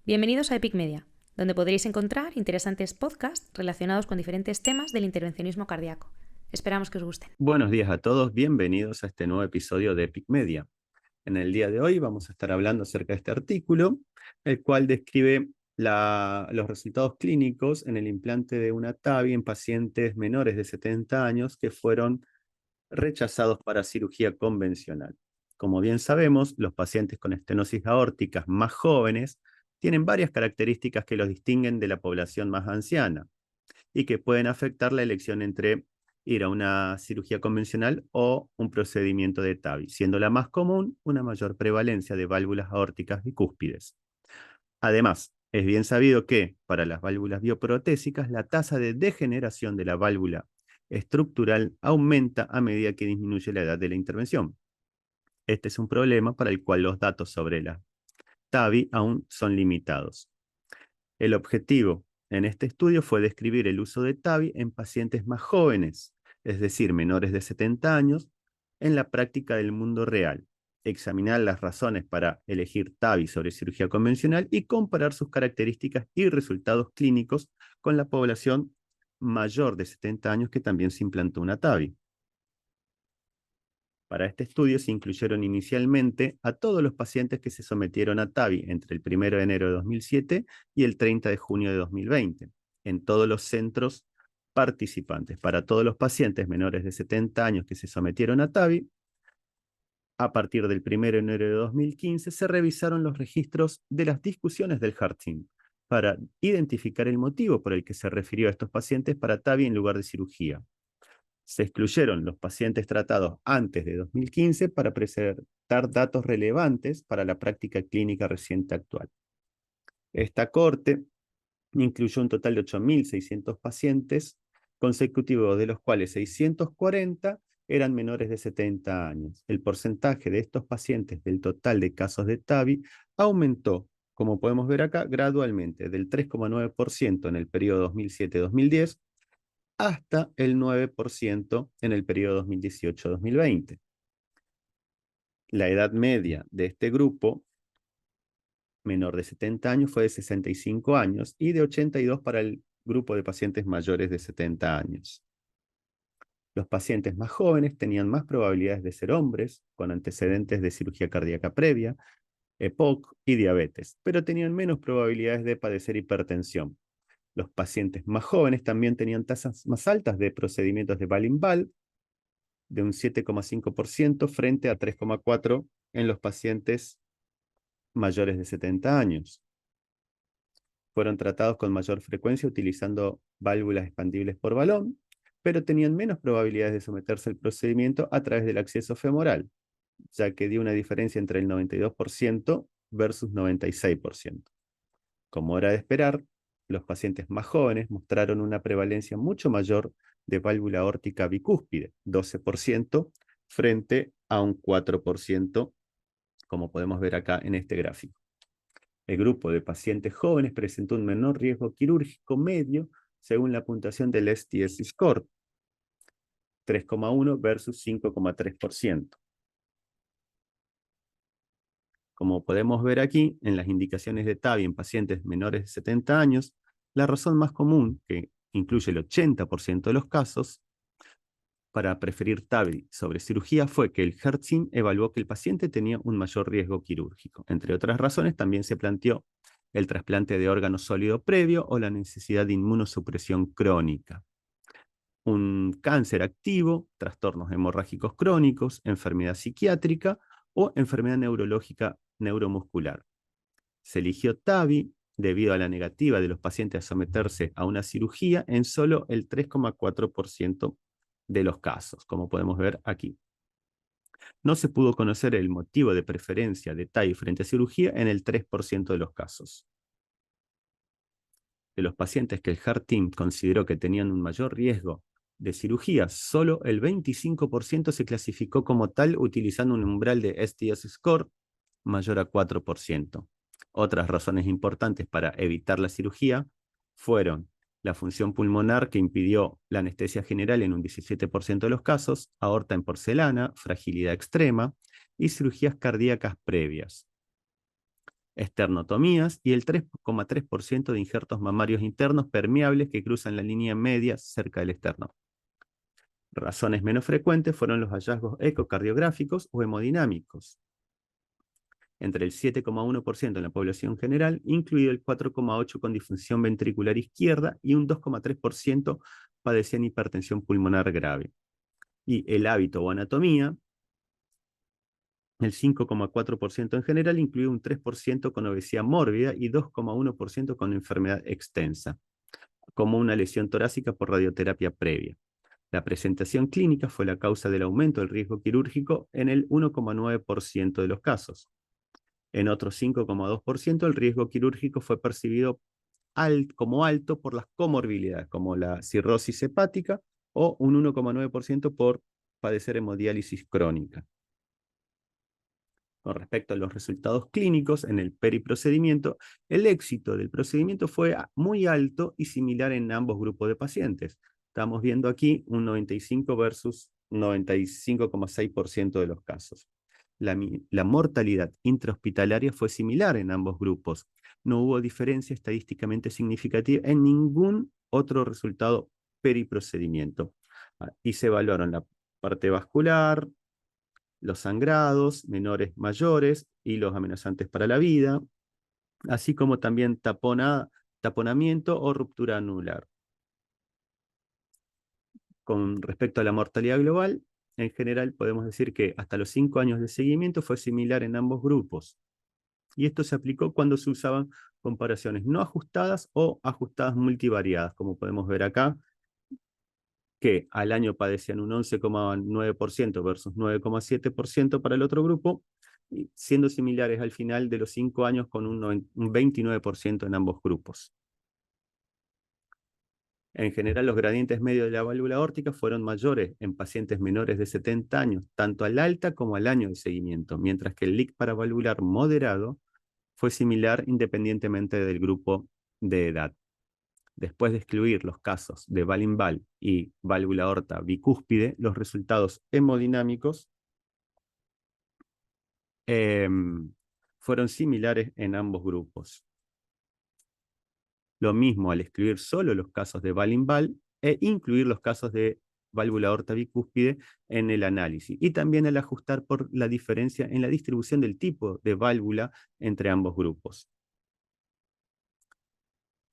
Bienvenidos a Epic Media, donde podréis encontrar interesantes podcasts relacionados con diferentes temas del intervencionismo cardíaco. Esperamos que os gusten. Buenos días a todos, bienvenidos a este nuevo episodio de Epic Media. En el día de hoy vamos a estar hablando acerca de este artículo, el cual describe los resultados clínicos en el implante de una TAVI en pacientes menores de 70 años que fueron rechazados para cirugía convencional. Como bien sabemos, los pacientes con estenosis aórtica más jóvenes tienen varias características que los distinguen de la población más anciana y que pueden afectar la elección entre ir a una cirugía convencional o un procedimiento de TAVI, siendo la más común una mayor prevalencia de válvulas aórticas bicúspides. Además, es bien sabido que para las válvulas bioprotésicas la tasa de degeneración de la válvula estructural aumenta a medida que disminuye la edad de la intervención. Este es un problema para el cual los datos sobre la TAVI aún son limitados. El objetivo en este estudio fue describir el uso de TAVI en pacientes más jóvenes, es decir, menores de 70 años, en la práctica del mundo real, examinar las razones para elegir TAVI sobre cirugía convencional y comparar sus características y resultados clínicos con la población mayor de 70 años que también se implantó una TAVI. Para este estudio se incluyeron inicialmente a todos los pacientes que se sometieron a TAVI entre el 1 de enero de 2007 y el 30 de junio de 2020, en todos los centros participantes. Para todos los pacientes menores de 70 años que se sometieron a TAVI, a partir del 1 de enero de 2015 se revisaron los registros de las discusiones del Heart Team para identificar el motivo por el que se refirió a estos pacientes para TAVI en lugar de cirugía. Se excluyeron los pacientes tratados antes de 2015 para presentar datos relevantes para la práctica clínica reciente actual. Esta corte incluyó un total de 8.600 pacientes consecutivos, de los cuales 640 eran menores de 70 años. El porcentaje de estos pacientes del total de casos de TAVI aumentó, como podemos ver acá, gradualmente, del 3,9% en el periodo 2007-2010 hasta el 9% en el periodo 2018-2020. La edad media de este grupo menor de 70 años fue de 65 años y de 82 para el grupo de pacientes mayores de 70 años. Los pacientes más jóvenes tenían más probabilidades de ser hombres, con antecedentes de cirugía cardíaca previa, EPOC y diabetes, pero tenían menos probabilidades de padecer hipertensión. Los pacientes más jóvenes también tenían tasas más altas de procedimientos de Valin-Val, de un 7,5% frente a 3,4% en los pacientes mayores de 70 años. Fueron tratados con mayor frecuencia utilizando válvulas expandibles por balón, pero tenían menos probabilidades de someterse al procedimiento a través del acceso femoral, ya que dio una diferencia entre el 92% versus 96%. Como era de esperar, los pacientes más jóvenes mostraron una prevalencia mucho mayor de válvula aórtica bicúspide, 12%, frente a un 4%, como podemos ver acá en este gráfico. El grupo de pacientes jóvenes presentó un menor riesgo quirúrgico medio según la puntuación del STS score, 3,1 versus 5,3%. Como podemos ver aquí, en las indicaciones de TAVI en pacientes menores de 70 años, la razón más común, que incluye el 80% de los casos, para preferir TAVI sobre cirugía fue que el Heart Team evaluó que el paciente tenía un mayor riesgo quirúrgico. Entre otras razones, también se planteó el trasplante de órgano sólido previo o la necesidad de inmunosupresión crónica. Un cáncer activo, trastornos hemorrágicos crónicos, enfermedad psiquiátrica o enfermedad neurológica neuromuscular. Se eligió TAVI debido a la negativa de los pacientes a someterse a una cirugía en solo el 3,4% de los casos, como podemos ver aquí. No se pudo conocer el motivo de preferencia de TAVI frente a cirugía en el 3% de los casos. De los pacientes que el Heart Team consideró que tenían un mayor riesgo de cirugía, solo el 25% se clasificó como tal utilizando un umbral de STS score mayor a 4%. Otras razones importantes para evitar la cirugía fueron la función pulmonar que impidió la anestesia general en un 17% de los casos, aorta en porcelana, fragilidad extrema y cirugías cardíacas previas. esternotomías y el 3,3% de injertos mamarios internos permeables que cruzan la línea media cerca del esterno. Razones menos frecuentes fueron los hallazgos ecocardiográficos o hemodinámicos, entre el 7,1% en la población general, incluido el 4,8% con disfunción ventricular izquierda y un 2,3% padecían hipertensión pulmonar grave. Y el hábito o anatomía, el 5,4% en general, incluye un 3% con obesidad mórbida y 2,1% con enfermedad extensa, como una lesión torácica por radioterapia previa. La presentación clínica fue la causa del aumento del riesgo quirúrgico en el 1,9% de los casos. En otro 5,2%, el riesgo quirúrgico fue percibido como alto por las comorbilidades, como la cirrosis hepática, o un 1,9% por padecer hemodiálisis crónica. Con respecto a los resultados clínicos en el periprocedimiento, el éxito del procedimiento fue muy alto y similar en ambos grupos de pacientes. Estamos viendo aquí un 95 versus 95,6% de los casos. La mortalidad intrahospitalaria fue similar en ambos grupos. No hubo diferencia estadísticamente significativa en ningún otro resultado periprocedimiento. Y se evaluaron la parte vascular, los sangrados menores mayores y los amenazantes para la vida, así como también taponamiento o ruptura anular. Con respecto a la mortalidad global, en general podemos decir que hasta los 5 años de seguimiento fue similar en ambos grupos. Y esto se aplicó cuando se usaban comparaciones no ajustadas o ajustadas multivariadas, como podemos ver acá, que al año padecían un 11,9% versus 9,7% para el otro grupo, siendo similares al final de los 5 años con un 29% en ambos grupos. En general, los gradientes medios de la válvula aórtica fueron mayores en pacientes menores de 70 años, tanto al alta como al año de seguimiento, mientras que el leak paravalvular moderado fue similar independientemente del grupo de edad. Después de excluir los casos de Valin-Val y válvula aorta bicúspide, los resultados hemodinámicos fueron similares en ambos grupos. Lo mismo al excluir solo los casos de Valin-Val e incluir los casos de válvula aorta bicúspide en el análisis, y también al ajustar por la diferencia en la distribución del tipo de válvula entre ambos grupos.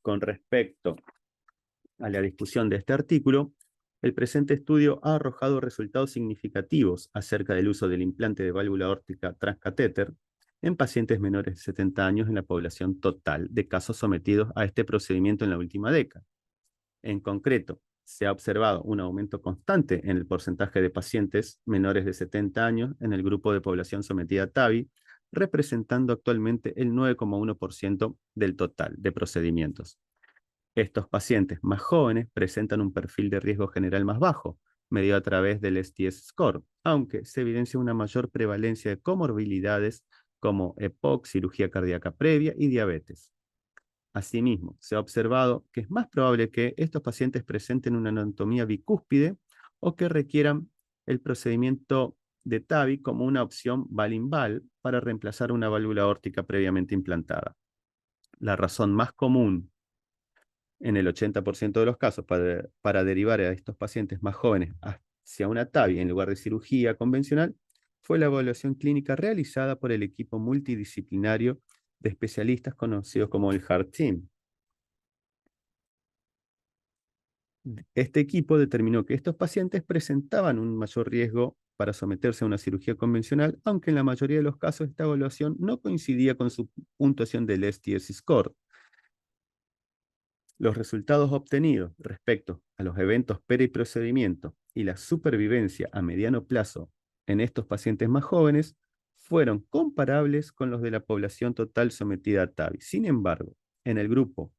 Con respecto a la discusión de este artículo, el presente estudio ha arrojado resultados significativos acerca del uso del implante de válvula aórtica transcatéter en pacientes menores de 70 años en la población total de casos sometidos a este procedimiento en la última década. En concreto, se ha observado un aumento constante en el porcentaje de pacientes menores de 70 años en el grupo de población sometida a TAVI, representando actualmente el 9,1% del total de procedimientos. Estos pacientes más jóvenes presentan un perfil de riesgo general más bajo, medido a través del STS score, aunque se evidencia una mayor prevalencia de comorbilidades como EPOC, cirugía cardíaca previa y diabetes. Asimismo, se ha observado que es más probable que estos pacientes presenten una anatomía bicúspide o que requieran el procedimiento de TAVI como una opción Valin-Val para reemplazar una válvula aórtica previamente implantada. La razón más común en el 80% de los casos para derivar a estos pacientes más jóvenes hacia una TAVI en lugar de cirugía convencional fue la evaluación clínica realizada por el equipo multidisciplinario de especialistas conocidos como el Heart Team. Este equipo determinó que estos pacientes presentaban un mayor riesgo para someterse a una cirugía convencional, aunque en la mayoría de los casos esta evaluación no coincidía con su puntuación del STS score. Los resultados obtenidos respecto a los eventos periprocedimiento y la supervivencia a mediano plazo en estos pacientes más jóvenes fueron comparables con los de la población total sometida a TAVI. Sin embargo, en el grupo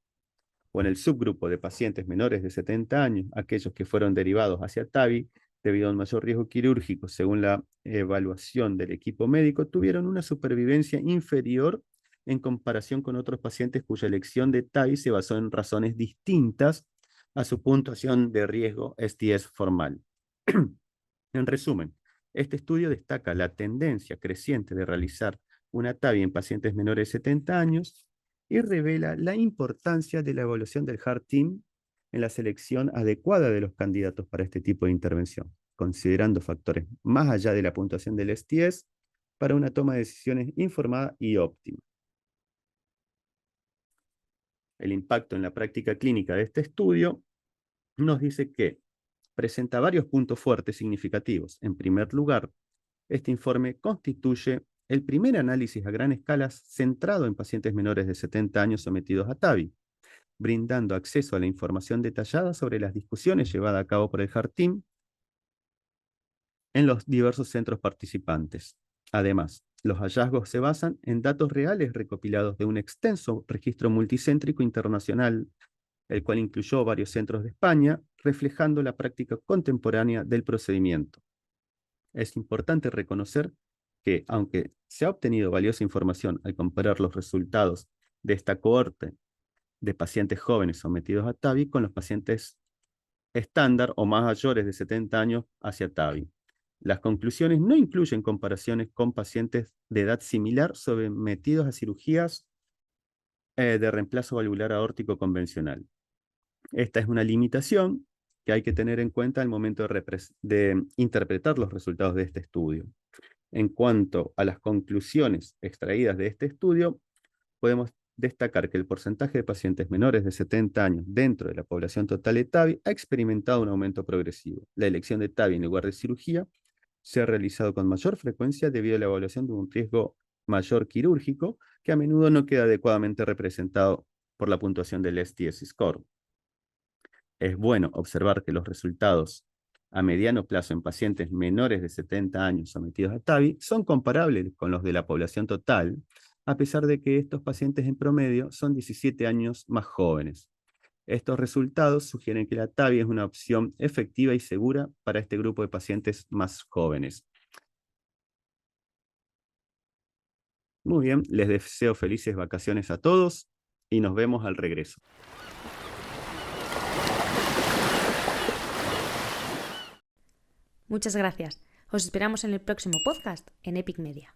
o en el subgrupo de pacientes menores de 70 años, aquellos que fueron derivados hacia TAVI debido a un mayor riesgo quirúrgico, según la evaluación del equipo médico, tuvieron una supervivencia inferior en comparación con otros pacientes cuya elección de TAVI se basó en razones distintas a su puntuación de riesgo STS formal. En resumen, este estudio destaca la tendencia creciente de realizar una TAVI en pacientes menores de 70 años y revela la importancia de la evaluación del Heart Team en la selección adecuada de los candidatos para este tipo de intervención, considerando factores más allá de la puntuación del STS para una toma de decisiones informada y óptima. El impacto en la práctica clínica de este estudio nos dice que presenta varios puntos fuertes significativos. En primer lugar, este informe constituye el primer análisis a gran escala centrado en pacientes menores de 70 años sometidos a TAVI, brindando acceso a la información detallada sobre las discusiones llevadas a cabo por el Heart Team en los diversos centros participantes. Además, los hallazgos se basan en datos reales recopilados de un extenso registro multicéntrico internacional, el cual incluyó varios centros de España, reflejando la práctica contemporánea del procedimiento. Es importante reconocer que, aunque se ha obtenido valiosa información al comparar los resultados de esta cohorte de pacientes jóvenes sometidos a TAVI con los pacientes estándar o más mayores de 70 años hacia TAVI, las conclusiones no incluyen comparaciones con pacientes de edad similar sometidos a cirugías de reemplazo valvular aórtico convencional. Esta es una limitación que hay que tener en cuenta al momento de interpretar los resultados de este estudio. En cuanto a las conclusiones extraídas de este estudio, podemos destacar que el porcentaje de pacientes menores de 70 años dentro de la población total de TAVI ha experimentado un aumento progresivo. La elección de TAVI en lugar de cirugía se ha realizado con mayor frecuencia debido a la evaluación de un riesgo mayor quirúrgico que a menudo no queda adecuadamente representado por la puntuación del STS score. Es bueno observar que los resultados a mediano plazo en pacientes menores de 70 años sometidos a TAVI son comparables con los de la población total, a pesar de que estos pacientes en promedio son 17 años más jóvenes. Estos resultados sugieren que la TAVI es una opción efectiva y segura para este grupo de pacientes más jóvenes. Muy bien, les deseo felices vacaciones a todos y nos vemos al regreso. Muchas gracias. Os esperamos en el próximo podcast en Epic Media.